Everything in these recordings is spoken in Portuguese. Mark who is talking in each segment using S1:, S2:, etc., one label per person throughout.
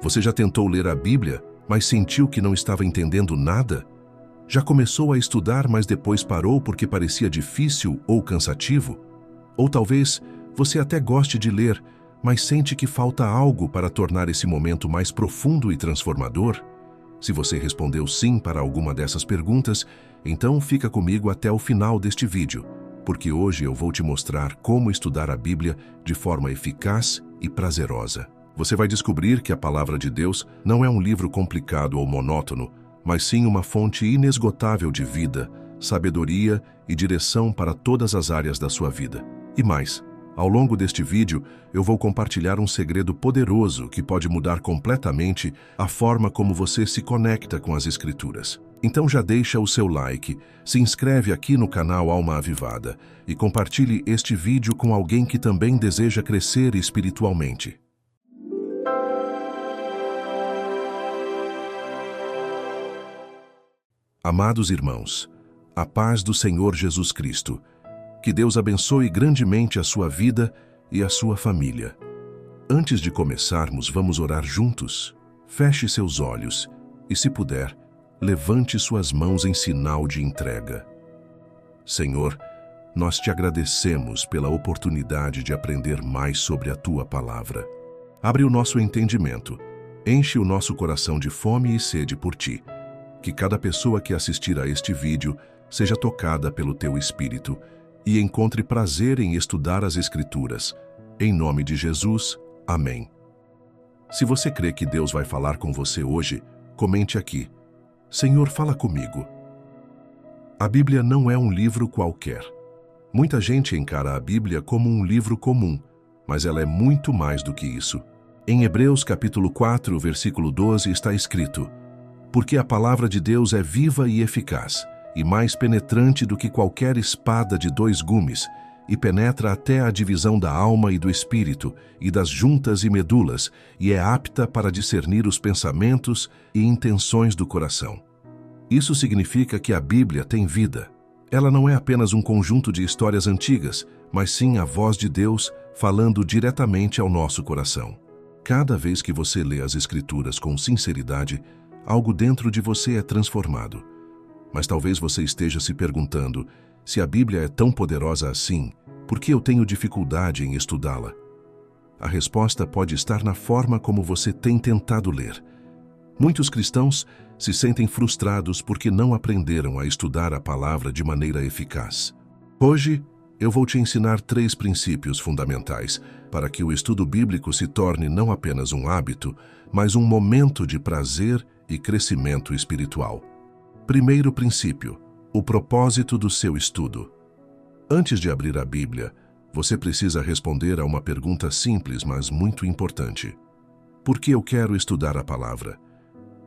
S1: Você já tentou ler a Bíblia, mas sentiu que não estava entendendo nada? Já começou a estudar, mas depois parou porque parecia difícil ou cansativo? Ou talvez você até goste de ler, mas sente que falta algo para tornar esse momento mais profundo e transformador? Se você respondeu sim para alguma dessas perguntas, então fica comigo até o final deste vídeo, porque hoje eu vou te mostrar como estudar a Bíblia de forma eficaz e prazerosa. Você vai descobrir que a Palavra de Deus não é um livro complicado ou monótono, mas sim uma fonte inesgotável de vida, sabedoria e direção para todas as áreas da sua vida. E mais, ao longo deste vídeo, eu vou compartilhar um segredo poderoso que pode mudar completamente a forma como você se conecta com as Escrituras. Então já deixa o seu like, se inscreve aqui no canal Alma Avivada e compartilhe este vídeo com alguém que também deseja crescer espiritualmente. Amados irmãos, a paz do Senhor Jesus Cristo. Que Deus abençoe grandemente a sua vida e a sua família. Antes de começarmos, vamos orar juntos. Feche seus olhos e, se puder, levante suas mãos em sinal de entrega. Senhor, nós te agradecemos pela oportunidade de aprender mais sobre a tua palavra. Abre o nosso entendimento, enche o nosso coração de fome e sede por ti. Que cada pessoa que assistir a este vídeo seja tocada pelo teu Espírito e encontre prazer em estudar as Escrituras. Em nome de Jesus, amém. Se você crê que Deus vai falar com você hoje, comente aqui: Senhor, fala comigo. A Bíblia não é um livro qualquer. Muita gente encara a Bíblia como um livro comum, mas ela é muito mais do que isso. Em Hebreus capítulo 4, versículo 12 está escrito: porque a palavra de Deus é viva e eficaz, e mais penetrante do que qualquer espada de 2 gumes, e penetra até a divisão da alma e do espírito, e das juntas e medulas, e é apta para discernir os pensamentos e intenções do coração. Isso significa que a Bíblia tem vida. Ela não é apenas um conjunto de histórias antigas, mas sim a voz de Deus falando diretamente ao nosso coração. Cada vez que você lê as Escrituras com sinceridade, algo dentro de você é transformado. Mas talvez você esteja se perguntando: se a Bíblia é tão poderosa assim, por que eu tenho dificuldade em estudá-la? A resposta pode estar na forma como você tem tentado ler. Muitos cristãos se sentem frustrados porque não aprenderam a estudar a palavra de maneira eficaz. Hoje, eu vou te ensinar 3 princípios fundamentais para que o estudo bíblico se torne não apenas um hábito, mas um momento de prazer e crescimento espiritual. Primeiro princípio: o propósito do seu estudo. Antes de abrir a Bíblia, você precisa responder a uma pergunta simples, mas muito importante. Por que eu quero estudar a palavra?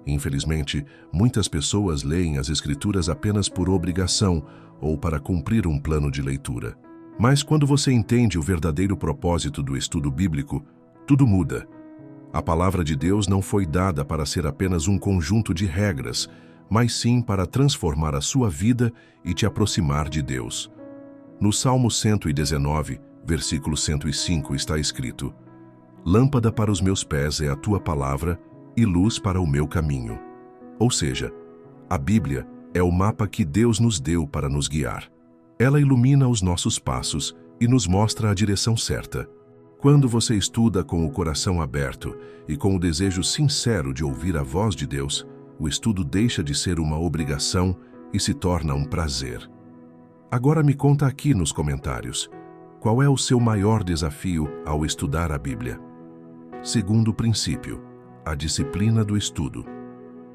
S1: Infelizmente, muitas pessoas leem as Escrituras apenas por obrigação ou para cumprir um plano de leitura. Mas quando você entende o verdadeiro propósito do estudo bíblico, tudo muda. A palavra de Deus não foi dada para ser apenas um conjunto de regras, mas sim para transformar a sua vida e te aproximar de Deus. No Salmo 119, versículo 105 está escrito: lâmpada para os meus pés é a tua palavra e luz para o meu caminho. Ou seja, a Bíblia é o mapa que Deus nos deu para nos guiar. Ela ilumina os nossos passos e nos mostra a direção certa. Quando você estuda com o coração aberto e com o desejo sincero de ouvir a voz de Deus, o estudo deixa de ser uma obrigação e se torna um prazer. Agora me conta aqui nos comentários: qual é o seu maior desafio ao estudar a Bíblia? Segundo princípio: a disciplina do estudo.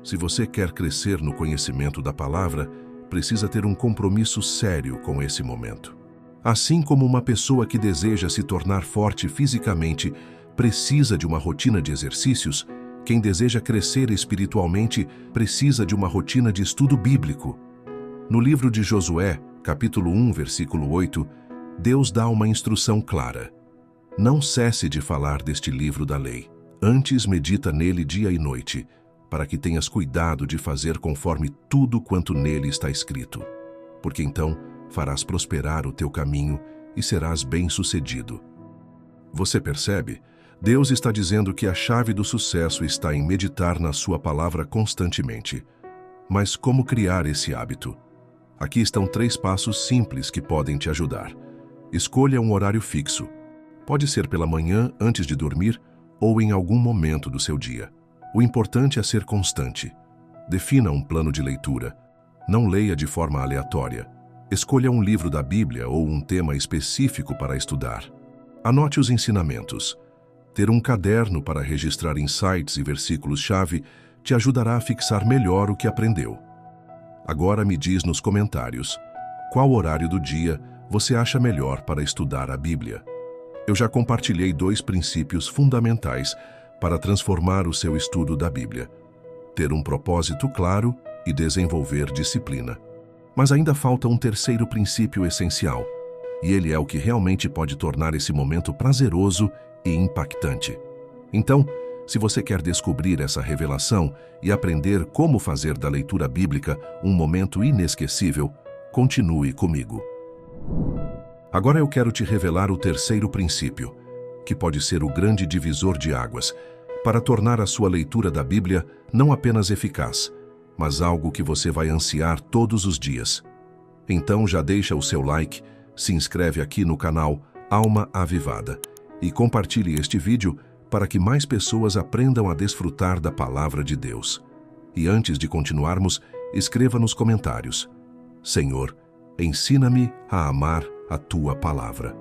S1: Se você quer crescer no conhecimento da palavra, precisa ter um compromisso sério com esse momento. Assim como uma pessoa que deseja se tornar forte fisicamente precisa de uma rotina de exercícios, quem deseja crescer espiritualmente precisa de uma rotina de estudo bíblico. No livro de Josué, capítulo 1, versículo 8, Deus dá uma instrução clara: não cesse de falar deste livro da lei. Antes medita nele dia e noite, para que tenhas cuidado de fazer conforme tudo quanto nele está escrito. Porque então farás prosperar o teu caminho e serás bem-sucedido. Você percebe? Deus está dizendo que a chave do sucesso está em meditar na sua palavra constantemente. Mas como criar esse hábito? Aqui estão 3 passos simples que podem te ajudar. Escolha um horário fixo. Pode ser pela manhã, antes de dormir, ou em algum momento do seu dia. O importante é ser constante. Defina um plano de leitura. Não leia de forma aleatória. Escolha um livro da Bíblia ou um tema específico para estudar. Anote os ensinamentos. Ter um caderno para registrar insights e versículos-chave te ajudará a fixar melhor o que aprendeu. Agora me diz nos comentários qual horário do dia você acha melhor para estudar a Bíblia. Eu já compartilhei 2 princípios fundamentais para transformar o seu estudo da Bíblia: ter um propósito claro e desenvolver disciplina. Mas ainda falta um 3º princípio essencial, e ele é o que realmente pode tornar esse momento prazeroso e impactante. Então, se você quer descobrir essa revelação e aprender como fazer da leitura bíblica um momento inesquecível, continue comigo. Agora eu quero te revelar o 3º princípio, que pode ser o grande divisor de águas, para tornar a sua leitura da Bíblia não apenas eficaz, mas algo que você vai ansiar todos os dias. Então já deixa o seu like, se inscreve aqui no canal Alma Avivada e compartilhe este vídeo para que mais pessoas aprendam a desfrutar da Palavra de Deus. E antes de continuarmos, escreva nos comentários: Senhor, ensina-me a amar a Tua Palavra.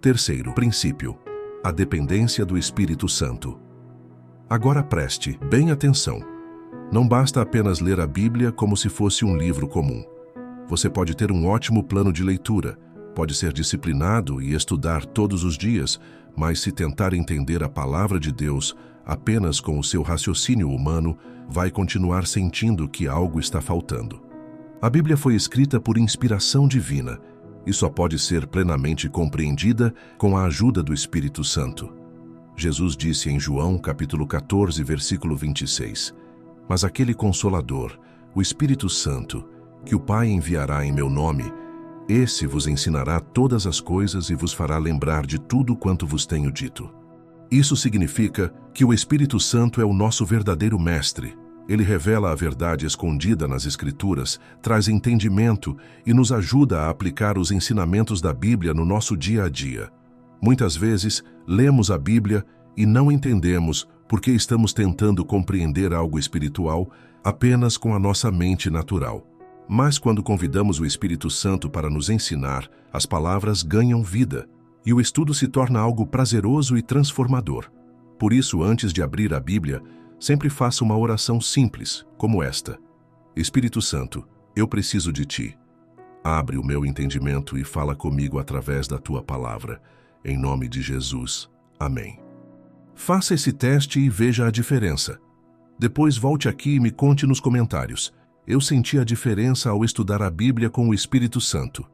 S1: 3º princípio: a dependência do Espírito Santo. Agora preste bem atenção. Não basta apenas ler a Bíblia como se fosse um livro comum. Você pode ter um ótimo plano de leitura, pode ser disciplinado e estudar todos os dias, mas se tentar entender a Palavra de Deus apenas com o seu raciocínio humano, vai continuar sentindo que algo está faltando. A Bíblia foi escrita por inspiração divina e só pode ser plenamente compreendida com a ajuda do Espírito Santo. Jesus disse em João, capítulo 14, versículo 26, Mas aquele Consolador, o Espírito Santo, que o Pai enviará em meu nome, esse vos ensinará todas as coisas e vos fará lembrar de tudo quanto vos tenho dito. Isso significa que o Espírito Santo é o nosso verdadeiro mestre. Ele revela a verdade escondida nas Escrituras, traz entendimento e nos ajuda a aplicar os ensinamentos da Bíblia no nosso dia a dia. Muitas vezes, lemos a Bíblia e não entendemos porque estamos tentando compreender algo espiritual apenas com a nossa mente natural. Mas quando convidamos o Espírito Santo para nos ensinar, as palavras ganham vida e o estudo se torna algo prazeroso e transformador. Por isso, antes de abrir a Bíblia, sempre faça uma oração simples, como esta: Espírito Santo, eu preciso de Ti. Abre o meu entendimento e fala comigo através da Tua palavra. Em nome de Jesus. Amém. Faça esse teste e veja a diferença. Depois volte aqui e me conte nos comentários: eu senti a diferença ao estudar a Bíblia com o Espírito Santo,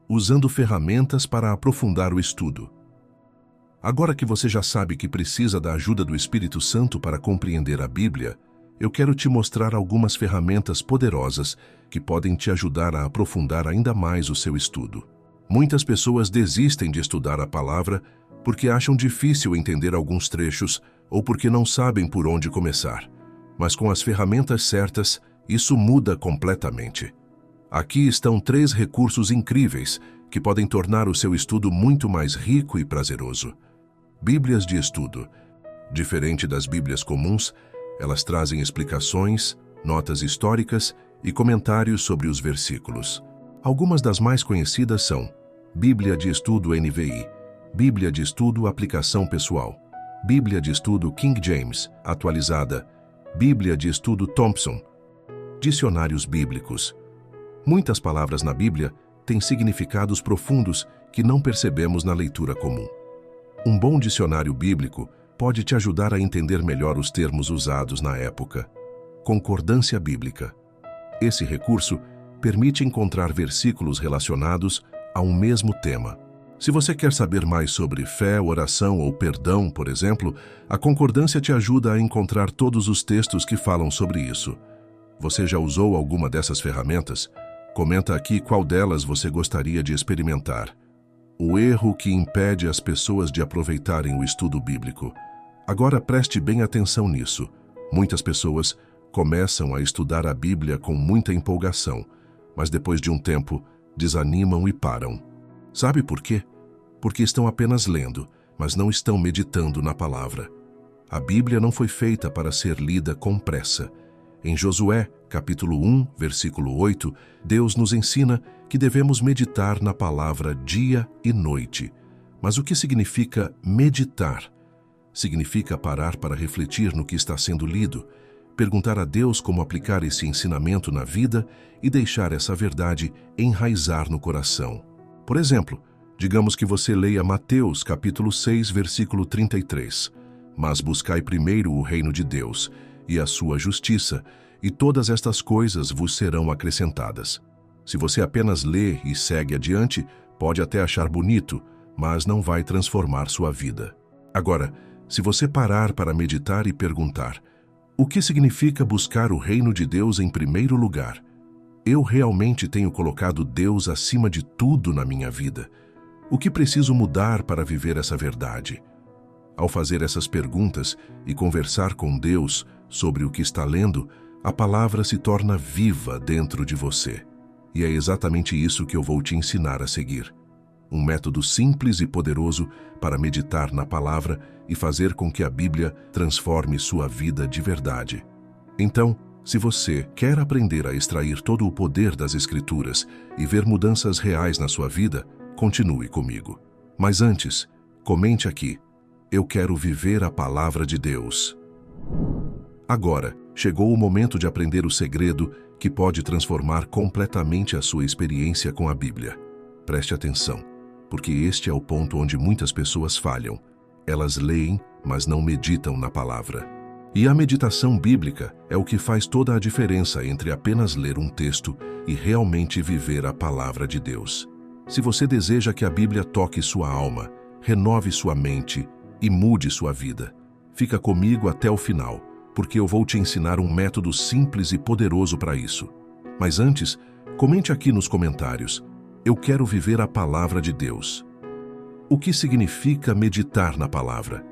S1: usando ferramentas para aprofundar o estudo. Agora que você já sabe que precisa da ajuda do Espírito Santo para compreender a Bíblia, eu quero te mostrar algumas ferramentas poderosas que podem te ajudar a aprofundar ainda mais o seu estudo. Muitas pessoas desistem de estudar a palavra porque acham difícil entender alguns trechos ou porque não sabem por onde começar. Mas com as ferramentas certas, isso muda completamente. Aqui estão 3 recursos incríveis que podem tornar o seu estudo muito mais rico e prazeroso. Bíblias de estudo. Diferente das Bíblias comuns, elas trazem explicações, notas históricas e comentários sobre os versículos. Algumas das mais conhecidas são Bíblia de Estudo NVI, Bíblia de Estudo Aplicação Pessoal, Bíblia de Estudo King James, atualizada, Bíblia de Estudo Thompson. Dicionários bíblicos. Muitas palavras na Bíblia têm significados profundos que não percebemos na leitura comum. Um bom dicionário bíblico pode te ajudar a entender melhor os termos usados na época. Concordância bíblica. Esse recurso permite encontrar versículos relacionados a um mesmo tema. Se você quer saber mais sobre fé, oração ou perdão, por exemplo, a concordância te ajuda a encontrar todos os textos que falam sobre isso. Você já usou alguma dessas ferramentas? Comenta aqui qual delas você gostaria de experimentar. O erro que impede as pessoas de aproveitarem o estudo bíblico. Agora preste bem atenção nisso. Muitas pessoas começam a estudar a Bíblia com muita empolgação, mas depois de um tempo desanimam e param. Sabe por quê? Porque estão apenas lendo, mas não estão meditando na palavra. A Bíblia não foi feita para ser lida com pressa. Em Josué, capítulo 1, versículo 8, Deus nos ensina que devemos meditar na palavra dia e noite. Mas o que significa meditar? Significa parar para refletir no que está sendo lido, perguntar a Deus como aplicar esse ensinamento na vida e deixar essa verdade enraizar no coração. Por exemplo, digamos que você leia Mateus, capítulo 6, versículo 33. Mas buscai primeiro o reino de Deus e a sua justiça, e todas estas coisas vos serão acrescentadas. Se você apenas lê e segue adiante, pode até achar bonito, mas não vai transformar sua vida. Agora, se você parar para meditar e perguntar, o que significa buscar o reino de Deus em primeiro lugar? Eu realmente tenho colocado Deus acima de tudo na minha vida. O que preciso mudar para viver essa verdade? Ao fazer essas perguntas e conversar com Deus sobre o que está lendo, a palavra se torna viva dentro de você. E é exatamente isso que eu vou te ensinar a seguir. Um método simples e poderoso para meditar na palavra e fazer com que a Bíblia transforme sua vida de verdade. Então, se você quer aprender a extrair todo o poder das Escrituras e ver mudanças reais na sua vida, continue comigo. Mas antes, comente aqui: eu quero viver a palavra de Deus. Agora, chegou o momento de aprender o segredo que pode transformar completamente a sua experiência com a Bíblia. Preste atenção, porque este é o ponto onde muitas pessoas falham. Elas leem, mas não meditam na palavra. E a meditação bíblica é o que faz toda a diferença entre apenas ler um texto e realmente viver a palavra de Deus. Se você deseja que a Bíblia toque sua alma, renove sua mente e mude sua vida, fica comigo até o final, porque eu vou te ensinar um método simples e poderoso para isso. Mas antes, comente aqui nos comentários: eu quero viver a palavra de Deus. O que significa meditar na palavra?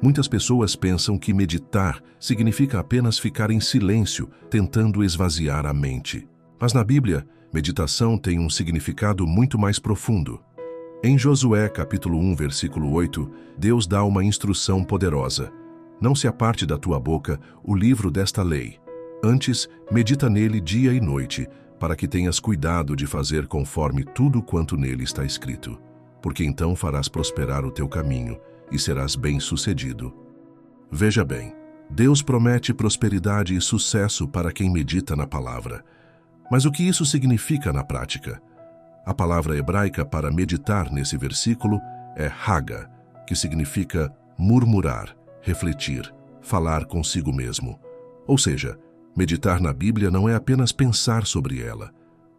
S1: Muitas pessoas pensam que meditar significa apenas ficar em silêncio, tentando esvaziar a mente. Mas na Bíblia, meditação tem um significado muito mais profundo. Em Josué, capítulo 1, versículo 8, Deus dá uma instrução poderosa. Não se aparte da tua boca o livro desta lei. Antes, medita nele dia e noite, para que tenhas cuidado de fazer conforme tudo quanto nele está escrito. Porque então farás prosperar o teu caminho e serás bem-sucedido. Veja bem, Deus promete prosperidade e sucesso para quem medita na palavra. Mas o que isso significa na prática? A palavra hebraica para meditar nesse versículo é haga, que significa murmurar, refletir, falar consigo mesmo. Ou seja, meditar na Bíblia não é apenas pensar sobre ela,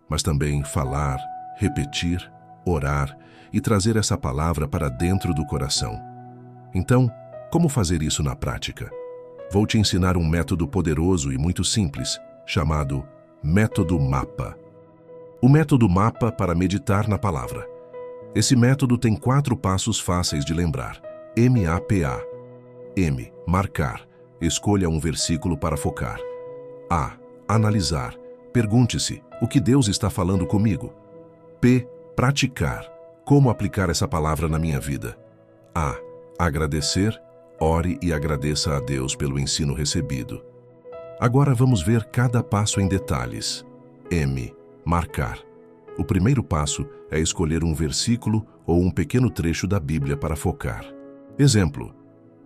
S1: mas também falar, repetir, orar e trazer essa palavra para dentro do coração. Então, como fazer isso na prática? Vou te ensinar um método poderoso e muito simples, chamado Método MAPA. O método MAPA para meditar na palavra. Esse método tem 4 passos fáceis de lembrar. M-A-P-A. M. Marcar. Escolha um versículo para focar. A. Analisar. Pergunte-se: o que Deus está falando comigo? P. Praticar. Como aplicar essa palavra na minha vida? A. Agradecer. Ore e agradeça a Deus pelo ensino recebido. Agora vamos ver cada passo em detalhes. M. Marcar. O primeiro passo é escolher um versículo ou um pequeno trecho da Bíblia para focar. Exemplo.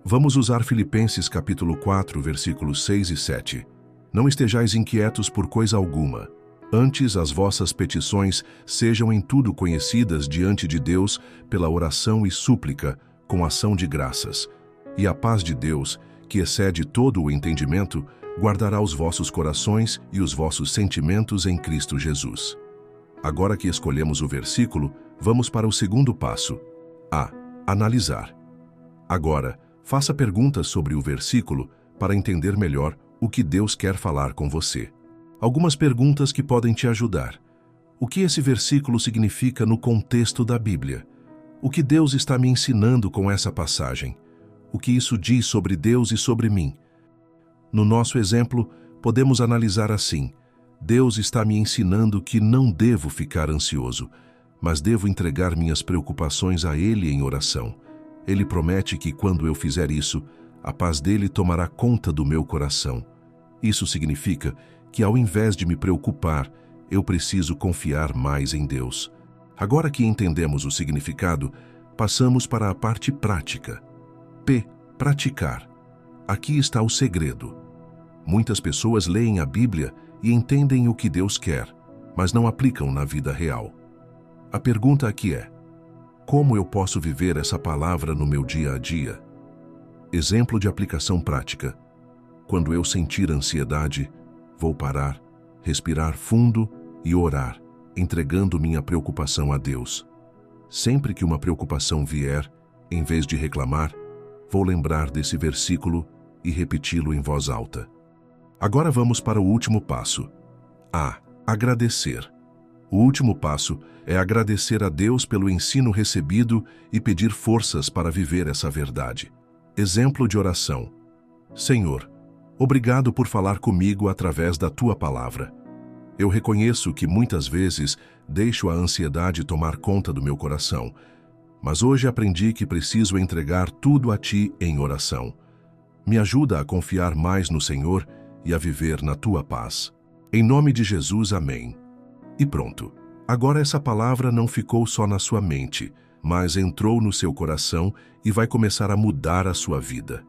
S1: Vamos usar Filipenses capítulo 4, versículos 6 e 7. Não estejais inquietos por coisa alguma. Antes as vossas petições sejam em tudo conhecidas diante de Deus pela oração e súplica, com ação de graças. E a paz de Deus, que excede todo o entendimento, guardará os vossos corações e os vossos sentimentos em Cristo Jesus. Agora que escolhemos o versículo, vamos para o segundo passo. A. Analisar. Agora, faça perguntas sobre o versículo para entender melhor o que Deus quer falar com você. Algumas perguntas que podem te ajudar. O que esse versículo significa no contexto da Bíblia? O que Deus está me ensinando com essa passagem? O que isso diz sobre Deus e sobre mim? No nosso exemplo, podemos analisar assim: Deus está me ensinando que não devo ficar ansioso, mas devo entregar minhas preocupações a Ele em oração. Ele promete que quando eu fizer isso, a paz dele tomará conta do meu coração. Isso significa que, ao invés de me preocupar, eu preciso confiar mais em Deus. Agora que entendemos o significado, passamos para a parte prática. Praticar. Aqui está o segredo. Muitas pessoas leem a Bíblia e entendem o que Deus quer, mas não aplicam na vida real. A pergunta aqui é: como eu posso viver essa palavra no meu dia a dia? Exemplo de aplicação prática. Quando eu sentir ansiedade, vou parar, respirar fundo e orar, entregando minha preocupação a Deus. Sempre que uma preocupação vier, em vez de reclamar, vou lembrar desse versículo e repeti-lo em voz alta. Agora vamos para o último passo. Agradecer. O último passo é agradecer a Deus pelo ensino recebido e pedir forças para viver essa verdade. Exemplo de oração. Senhor, obrigado por falar comigo através da Tua palavra. Eu reconheço que muitas vezes deixo a ansiedade tomar conta do meu coração, mas hoje aprendi que preciso entregar tudo a Ti em oração. Me ajuda a confiar mais no Senhor e a viver na Tua paz. Em nome de Jesus, amém. E pronto. Agora essa palavra não ficou só na sua mente, mas entrou no seu coração e vai começar a mudar a sua vida.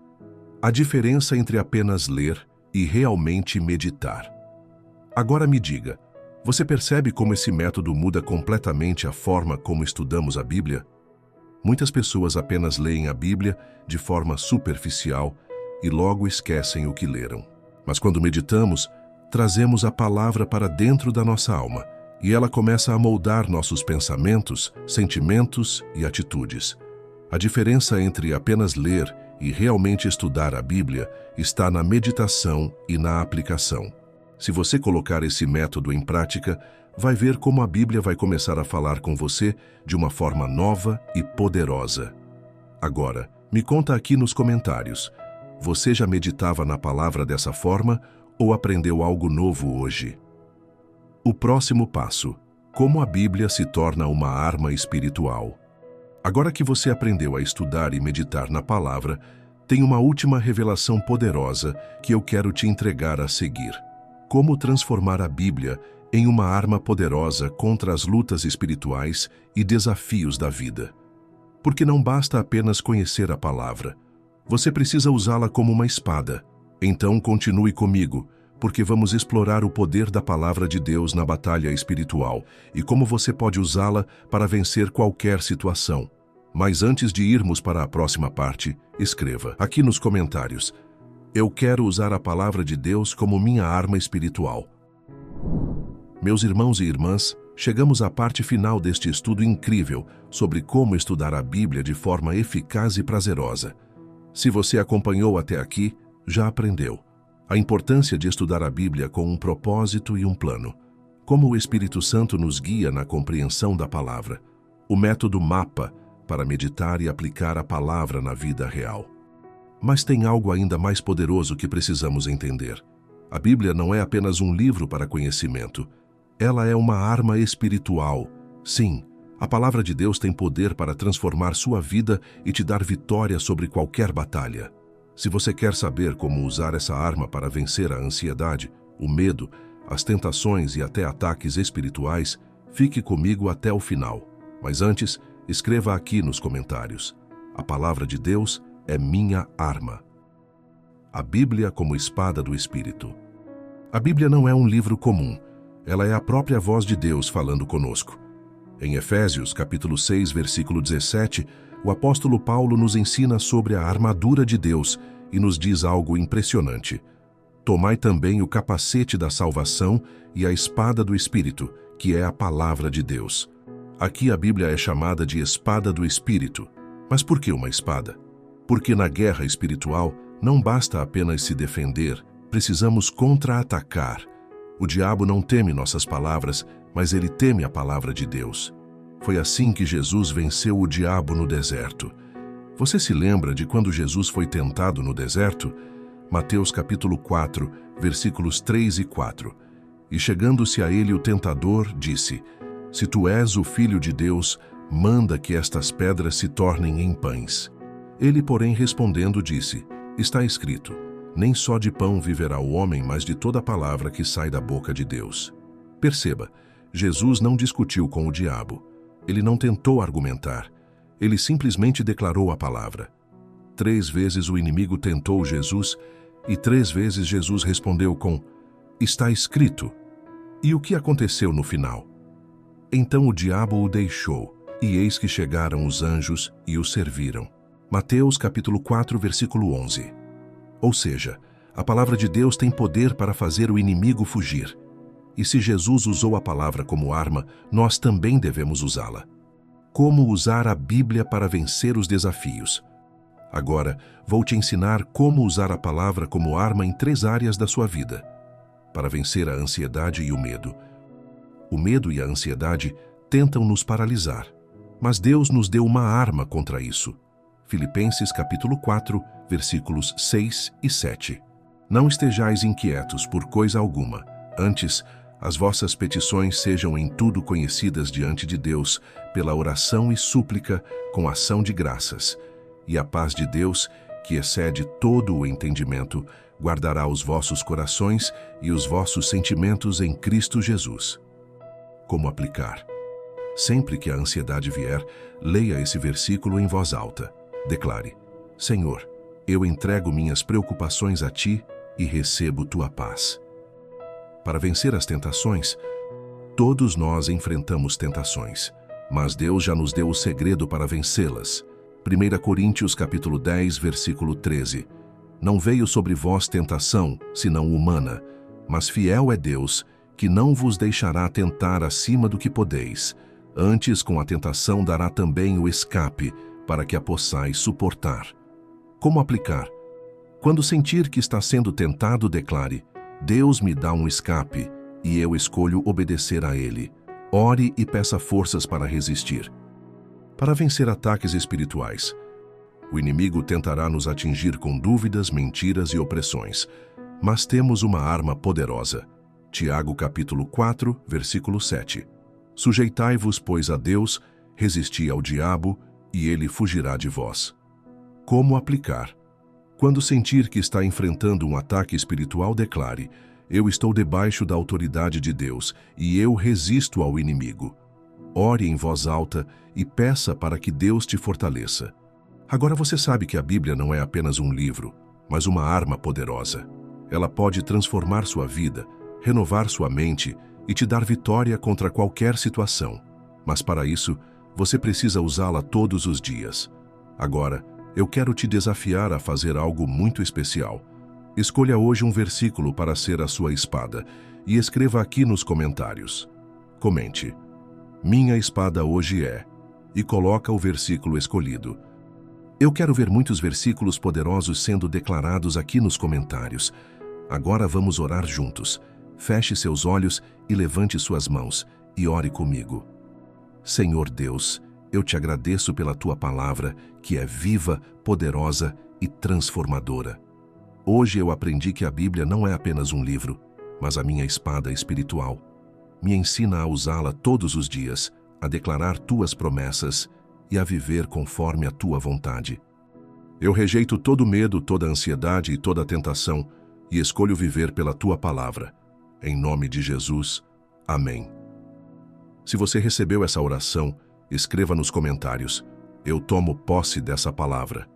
S1: A diferença entre apenas ler e realmente meditar. Agora me diga, você percebe como esse método muda completamente a forma como estudamos a Bíblia? Muitas pessoas apenas leem a Bíblia de forma superficial e logo esquecem o que leram. Mas quando meditamos, trazemos a palavra para dentro da nossa alma e ela começa a moldar nossos pensamentos, sentimentos e atitudes. A diferença entre apenas ler e realmente estudar a Bíblia está na meditação e na aplicação. Se você colocar esse método em prática, vai ver como a Bíblia vai começar a falar com você de uma forma nova e poderosa. Agora, me conta aqui nos comentários. Você já meditava na palavra dessa forma ou aprendeu algo novo hoje? O próximo passo: como a Bíblia se torna uma arma espiritual. Agora que você aprendeu a estudar e meditar na palavra, tem uma última revelação poderosa que eu quero te entregar a seguir. Como transformar a Bíblia em uma arma poderosa contra as lutas espirituais e desafios da vida. Porque não basta apenas conhecer a palavra. Você precisa usá-la como uma espada. Então continue comigo, porque vamos explorar o poder da palavra de Deus na batalha espiritual e como você pode usá-la para vencer qualquer situação. Mas antes de irmos para a próxima parte, escreva aqui nos comentários: eu quero usar a palavra de Deus como minha arma espiritual. Meus irmãos e irmãs, chegamos à parte final deste estudo incrível sobre como estudar a Bíblia de forma eficaz e prazerosa. Se você acompanhou até aqui, já aprendeu a importância de estudar a Bíblia com um propósito e um plano, como o Espírito Santo nos guia na compreensão da palavra, o método MAPA para meditar e aplicar a palavra na vida real. Mas tem algo ainda mais poderoso que precisamos entender. A Bíblia não é apenas um livro para conhecimento. Ela é uma arma espiritual. Sim, a palavra de Deus tem poder para transformar sua vida e te dar vitória sobre qualquer batalha. Se você quer saber como usar essa arma para vencer a ansiedade, o medo, as tentações e até ataques espirituais, fique comigo até o final. Mas antes, escreva aqui nos comentários: a palavra de Deus é minha arma. A Bíblia como espada do Espírito. A Bíblia não é um livro comum. Ela é a própria voz de Deus falando conosco. Em Efésios, capítulo 6, versículo 17, o apóstolo Paulo nos ensina sobre a armadura de Deus e nos diz algo impressionante. Tomai também o capacete da salvação e a espada do Espírito, que é a palavra de Deus. Aqui a Bíblia é chamada de espada do Espírito. Mas por que uma espada? Porque na guerra espiritual não basta apenas se defender, precisamos contra-atacar. O diabo não teme nossas palavras, mas ele teme a palavra de Deus. Foi assim que Jesus venceu o diabo no deserto. Você se lembra de quando Jesus foi tentado no deserto? Mateus capítulo 4, versículos 3 e 4. E chegando-se a ele o tentador, disse: Se tu és o Filho de Deus, manda que estas pedras se tornem em pães. Ele, porém, respondendo, disse: Está escrito: Nem só de pão viverá o homem, mas de toda palavra que sai da boca de Deus. Perceba, Jesus não discutiu com o diabo. Ele não tentou argumentar. Ele simplesmente declarou a palavra. 3 vezes o inimigo tentou Jesus e 3 vezes Jesus respondeu com: Está escrito. E o que aconteceu no final? Então o diabo o deixou, e eis que chegaram os anjos e o serviram. Mateus capítulo 4, versículo 11. Ou seja, a palavra de Deus tem poder para fazer o inimigo fugir. E se Jesus usou a palavra como arma, nós também devemos usá-la. Como usar a Bíblia para vencer os desafios? Agora, vou te ensinar como usar a palavra como arma em 3 áreas da sua vida. Para vencer a ansiedade e o medo. O medo e a ansiedade tentam nos paralisar, mas Deus nos deu uma arma contra isso. Filipenses capítulo 4, versículos 6 e 7. Não estejais inquietos por coisa alguma, antes, as vossas petições sejam em tudo conhecidas diante de Deus, pela oração e súplica, com ação de graças. E a paz de Deus, que excede todo o entendimento, guardará os vossos corações e os vossos sentimentos em Cristo Jesus. Como aplicar? Sempre que a ansiedade vier, leia esse versículo em voz alta. Declare: Senhor, eu entrego minhas preocupações a Ti e recebo Tua paz. Para vencer as tentações, todos nós enfrentamos tentações, mas Deus já nos deu o segredo para vencê-las. 1 Coríntios capítulo 10, versículo 13. Não veio sobre vós tentação, senão humana, mas fiel é Deus, que não vos deixará tentar acima do que podeis. Antes, com a tentação, dará também o escape, para que a possais suportar. Como aplicar? Quando sentir que está sendo tentado, declare: Deus me dá um escape, e eu escolho obedecer a Ele. Ore e peça forças para resistir. Para vencer ataques espirituais, o inimigo tentará nos atingir com dúvidas, mentiras e opressões, mas temos uma arma poderosa. Tiago capítulo 4, versículo 7. Sujeitai-vos, pois, a Deus, resisti ao diabo, e ele fugirá de vós. Como aplicar? Quando sentir que está enfrentando um ataque espiritual, declare: Eu estou debaixo da autoridade de Deus, e eu resisto ao inimigo. Ore em voz alta e peça para que Deus te fortaleça. Agora você sabe que a Bíblia não é apenas um livro, mas uma arma poderosa. Ela pode transformar sua vida, renovar sua mente e te dar vitória contra qualquer situação. Mas para isso, você precisa usá-la todos os dias. Agora, eu quero te desafiar a fazer algo muito especial. Escolha hoje um versículo para ser a sua espada e escreva aqui nos comentários. Comente: Minha espada hoje é, e coloca o versículo escolhido. Eu quero ver muitos versículos poderosos sendo declarados aqui nos comentários. Agora vamos orar juntos. Feche seus olhos e levante suas mãos e ore comigo. Senhor Deus, eu te agradeço pela Tua palavra, que é viva, poderosa e transformadora. Hoje eu aprendi que a Bíblia não é apenas um livro, mas a minha espada espiritual. Me ensina a usá-la todos os dias, a declarar Tuas promessas e a viver conforme a Tua vontade. Eu rejeito todo medo, toda ansiedade e toda tentação e escolho viver pela Tua palavra. Em nome de Jesus. Amém. Se você recebeu essa oração, escreva nos comentários: Eu tomo posse dessa palavra.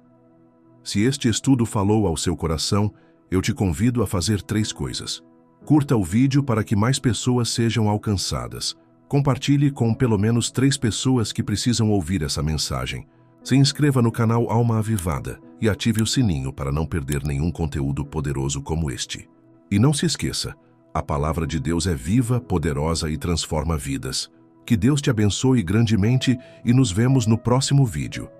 S1: Se este estudo falou ao seu coração, eu te convido a fazer 3 coisas. Curta o vídeo para que mais pessoas sejam alcançadas. Compartilhe com pelo menos 3 pessoas que precisam ouvir essa mensagem. Se inscreva no canal Alma Avivada e ative o sininho para não perder nenhum conteúdo poderoso como este. E não se esqueça, a palavra de Deus é viva, poderosa e transforma vidas. Que Deus te abençoe grandemente e nos vemos no próximo vídeo.